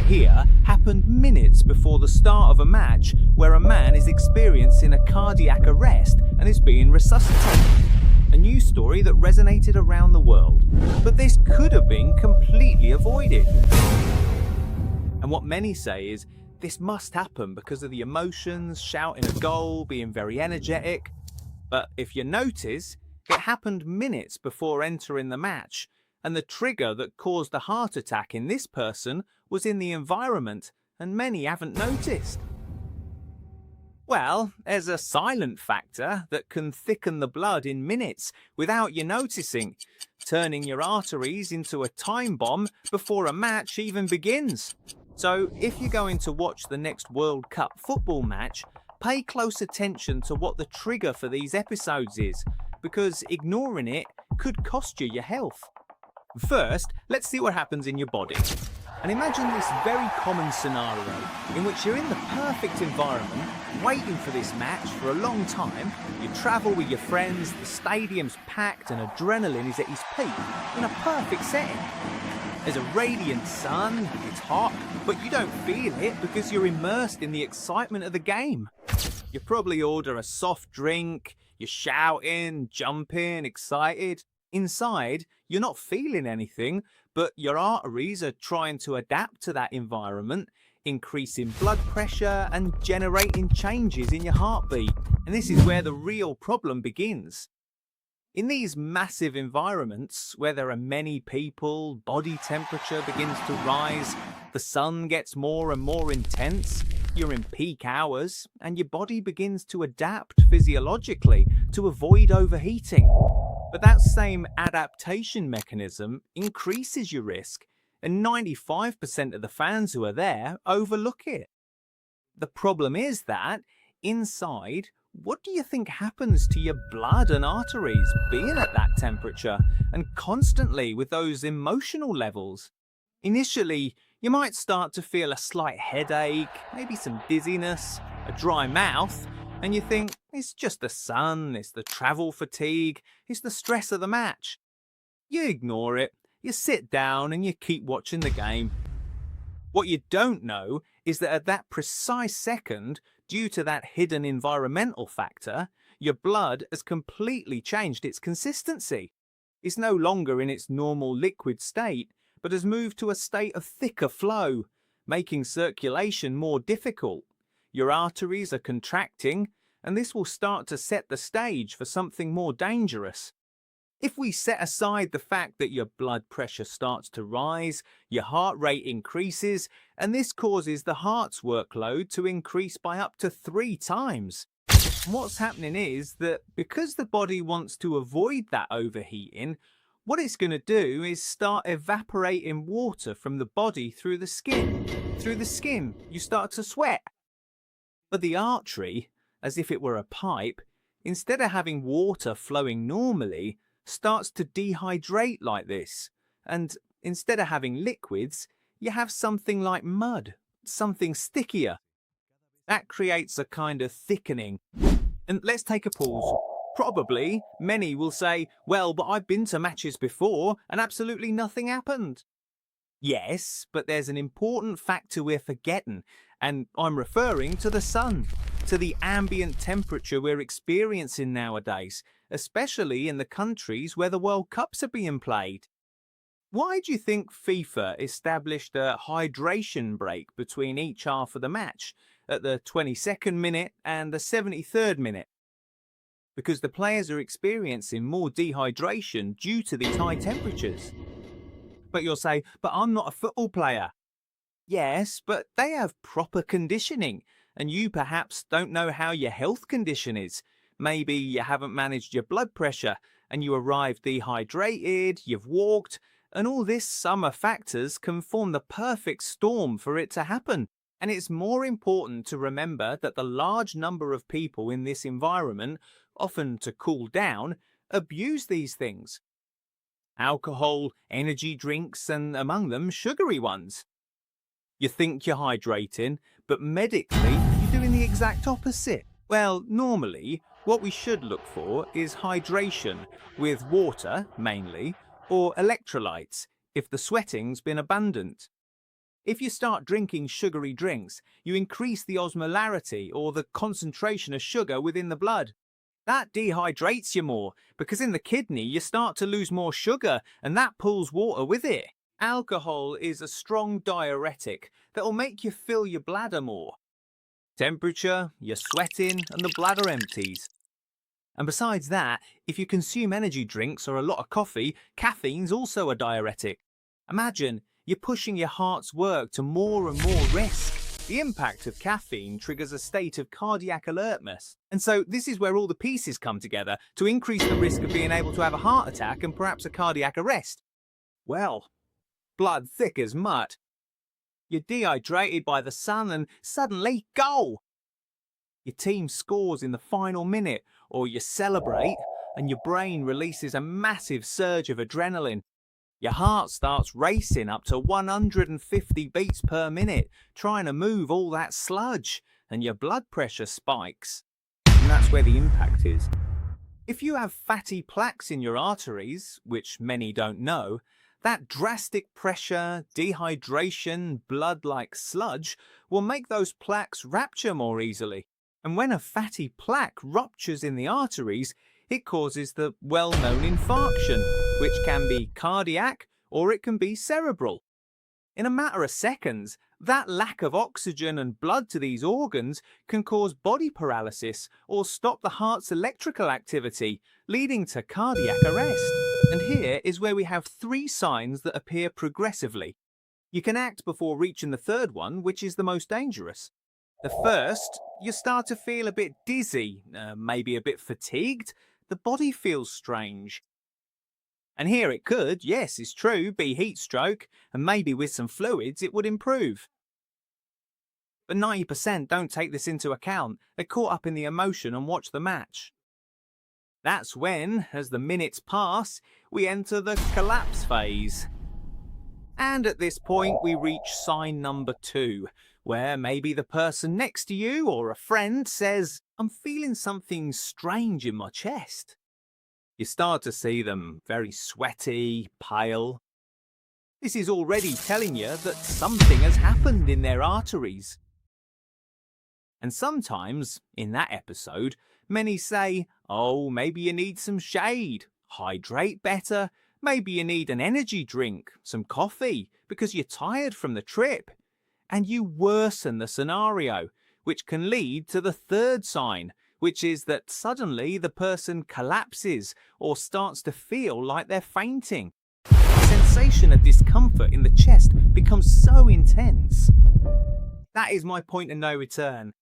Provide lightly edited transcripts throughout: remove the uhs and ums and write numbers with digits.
here happened minutes before the start of a match where a man is experiencing a cardiac arrest and is being resuscitated. A news story that resonated around the world. But this could have been completely avoided. And what many say is, this must happen because of the emotions, shouting a goal, being very energetic. But if you notice, it happened minutes before entering the match, and the trigger that caused the heart attack in this person was in the environment, and many haven't noticed. Well, there's a silent factor that can thicken the blood in minutes without you noticing, turning your arteries into a time bomb before a match even begins. So if you're going to watch the next World Cup football match, pay close attention to what the trigger for these episodes is, because ignoring it could cost you your health. First, let's see what happens in your body. And imagine this very common scenario in which you're in the perfect environment, waiting for this match for a long time. You travel with your friends, the stadium's packed and adrenaline is at its peak in a perfect setting. There's a radiant sun, it's hot, but you don't feel it because you're immersed in the excitement of the game. You probably order a soft drink, you're shouting, jumping, excited. Inside, you're not feeling anything, but your arteries are trying to adapt to that environment, increasing blood pressure and generating changes in your heartbeat. And this is where the real problem begins. In these massive environments where there are many people, body temperature begins to rise, the sun gets more and more intense, you're in peak hours, and your body begins to adapt physiologically to avoid overheating. But that same adaptation mechanism increases your risk, and 95% of the fans who are there overlook it. The problem is that, inside, what do you think happens to your blood and arteries being at that temperature and constantly with those emotional levels? Initially, you might start to feel a slight headache, maybe some dizziness, a dry mouth, and you think, it's just the sun, it's the travel fatigue, it's the stress of the match. You ignore it, you sit down and you keep watching the game. What you don't know is that at that precise second, due to that hidden environmental factor, your blood has completely changed its consistency. It's no longer in its normal liquid state, but has moved to a state of thicker flow, making circulation more difficult. Your arteries are contracting, and this will start to set the stage for something more dangerous. If we set aside the fact that your blood pressure starts to rise, your heart rate increases, and this causes the heart's workload to increase by up to 3 times. What's happening is that because the body wants to avoid that overheating, what it's going to do is start evaporating water from the body through the skin. Through the skin, you start to sweat. But the artery, as if it were a pipe, instead of having water flowing normally, starts to dehydrate like this. And instead of having liquids, you have something like mud, something stickier. That creates a kind of thickening. And let's take a pause. Probably many will say, well, but I've been to matches before and absolutely nothing happened. Yes, but there's an important factor we're forgetting, and I'm referring to the sun, to the ambient temperature we're experiencing nowadays, especially in the countries where the World Cups are being played. Why do you think FIFA established a hydration break between each half of the match, at the 22nd minute and the 73rd minute? Because the players are experiencing more dehydration due to these high temperatures. But you'll say, but I'm not a football player. Yes, but they have proper conditioning, and you perhaps don't know how your health condition is. Maybe you haven't managed your blood pressure, and you arrived dehydrated, you've walked, and all this summer factors can form the perfect storm for it to happen. And it's more important to remember that the large number of people in this environment, often to cool down, abuse these things. Alcohol, energy drinks, and among them sugary ones. You think you're hydrating, but medically you're doing the exact opposite. Well, normally what we should look for is hydration with water mainly, or electrolytes if the sweating's been abundant. If you start drinking sugary drinks, you increase the osmolarity or the concentration of sugar within the blood. That dehydrates you more because in the kidney you start to lose more sugar and that pulls water with it. Alcohol is a strong diuretic that will make you fill your bladder more. Temperature, you're sweating and the bladder empties. And besides that, if you consume energy drinks or a lot of coffee, caffeine's also a diuretic. Imagine you're pushing your heart's work to more and more risk. The impact of caffeine triggers a state of cardiac alertness. And so this is where all the pieces come together to increase the risk of being able to have a heart attack and perhaps a cardiac arrest. Well, blood thick as mud. You're dehydrated by the sun and suddenly, goal! Your team scores in the final minute, or you celebrate and your brain releases a massive surge of adrenaline. Your heart starts racing up to 150 beats per minute, trying to move all that sludge, and your blood pressure spikes. And that's where the impact is. If you have fatty plaques in your arteries, which many don't know, that drastic pressure, dehydration, blood like sludge will make those plaques rupture more easily. And when a fatty plaque ruptures in the arteries, it causes the well-known infarction, which can be cardiac or it can be cerebral. In a matter of seconds, that lack of oxygen and blood to these organs can cause body paralysis or stop the heart's electrical activity, leading to cardiac arrest. And here is where we have 3 signs that appear progressively. You can act before reaching the third one, which is the most dangerous. The first, you start to feel a bit dizzy, maybe a bit fatigued. The body feels strange. And here it could, yes, it's true, be heat stroke, and maybe with some fluids it would improve. But 90% don't take this into account. They're caught up in the emotion and watch the match. That's when, as the minutes pass, we enter the collapse phase. And at this point we reach sign number 2, where maybe the person next to you or a friend says, "I'm feeling something strange in my chest." You start to see them very sweaty, pale. This is already telling you that something has happened in their arteries. And sometimes, in that episode, many say, "Oh, maybe you need some shade, hydrate better, maybe you need an energy drink, some coffee, because you're tired from the trip." And you worsen the scenario, which can lead to the third sign, which is that suddenly the person collapses or starts to feel like they're fainting. The sensation of discomfort in the chest becomes so intense. That is my point of no return.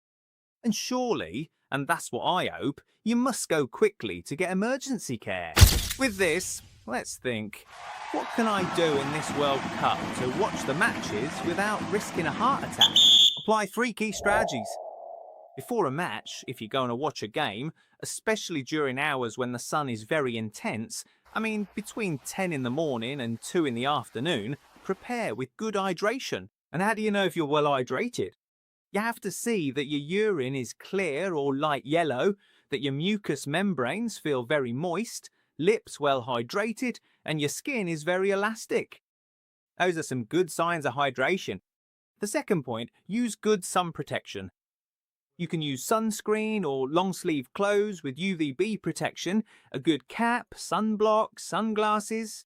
And surely, and that's what I hope, you must go quickly to get emergency care. With this, let's think. What can I do in this World Cup to watch the matches without risking a heart attack? Apply 3 key strategies. Before a match, if you're going to watch a game, especially during hours when the sun is very intense, between 10 in the morning and 2 in the afternoon, prepare with good hydration. And how do you know if you're well hydrated? You have to see that your urine is clear or light yellow, that your mucous membranes feel very moist, lips well hydrated, and your skin is very elastic. Those are some good signs of hydration. The second point, use good sun protection. You can use sunscreen or long sleeve clothes with UVB protection, a good cap, sunblock, sunglasses.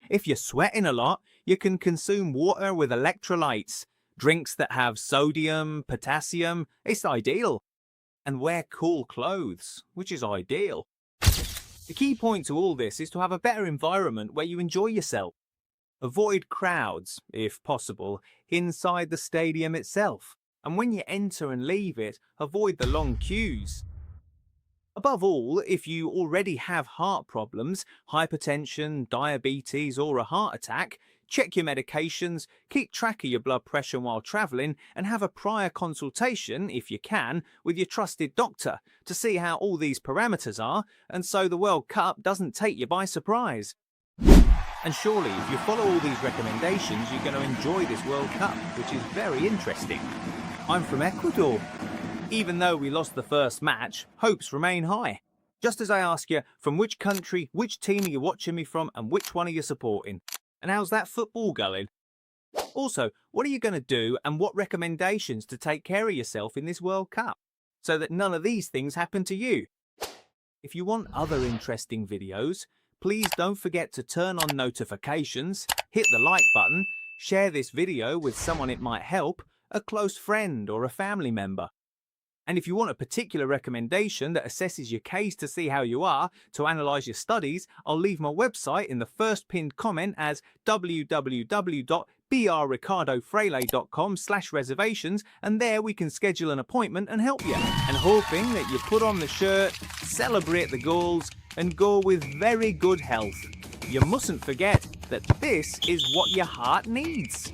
If you're sweating a lot, you can consume water with electrolytes, drinks that have sodium, potassium, it's ideal. And wear cool clothes, which is ideal. The key point to all this is to have a better environment where you enjoy yourself. Avoid crowds, if possible, inside the stadium itself. And when you enter and leave it, avoid the long queues. Above all, if you already have heart problems, hypertension, diabetes or a heart attack, check your medications, keep track of your blood pressure while travelling, and have a prior consultation, if you can, with your trusted doctor to see how all these parameters are, and so the World Cup doesn't take you by surprise. And surely, if you follow all these recommendations, you're going to enjoy this World Cup, which is very interesting. I'm from Ecuador. Even though we lost the first match, hopes remain high. Just as I ask you, from which country, which team are you watching me from, and which one are you supporting? And how's that football going? Also, what are you going to do and what recommendations to take care of yourself in this World Cup so that none of these things happen to you? If you want other interesting videos, please don't forget to turn on notifications, hit the like button, share this video with someone it might help, a close friend or a family member. And if you want a particular recommendation that assesses your case to see how you are, to analyse your studies, I'll leave my website in the first pinned comment as www.brricardofreire.com/reservations, and there we can schedule an appointment and help you. And hoping that you put on the shirt, celebrate the goals, and go with very good health. You mustn't forget that this is what your heart needs.